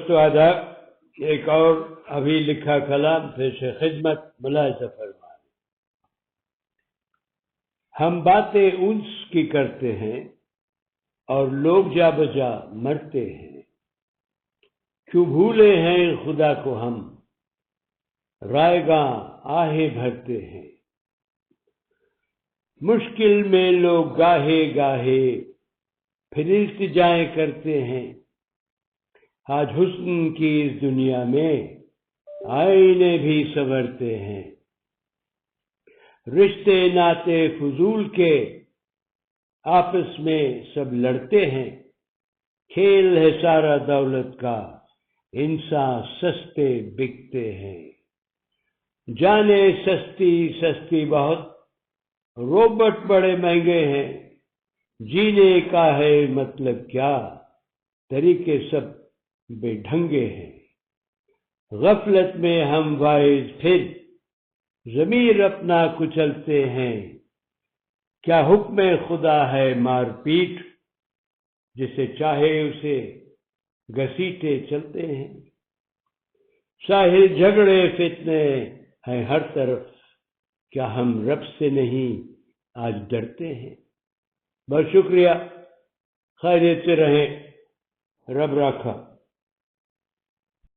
دوستو آداب، ایک اور ابھی لکھا کلام پیش خدمت ملاحظہ فرمائیں۔ ہم باتیں انس کی کرتے ہیں اور لوگ جا بجا مرتے ہیں، کیوں بھولے ہیں خدا کو ہم، رائے گاں آہیں بھرتے ہیں۔ مشکل میں لوگ گاہے گاہے پھر التجائیں کرتے ہیں، آج حسن کی اس دنیا میں آئینے بھی سنورتے ہیں۔ رشتے ناتے فضول کے آپس میں سب لڑتے ہیں، کھیل ہے سارا دولت کا، انسان سستے بکتے ہیں۔ جانے سستی سستی بہت، روبوٹ بڑے مہنگے ہیں، جینے کا ہے مطلب کیا، طریقے سب بے ڈھنگے ہیں۔ غفلت میں ہم وائز پھر ضمیر اپنا کچلتے ہیں، کیا حکم خدا ہے مار پیٹ، جسے چاہے اسے گھسیٹے چلتے ہیں۔ ساحل جھگڑے فتنے ہیں ہر طرف، کیا ہم رب سے نہیں آج ڈرتے ہیں۔ بہت شکریہ، خیریت سے رہیں، رب راکھا۔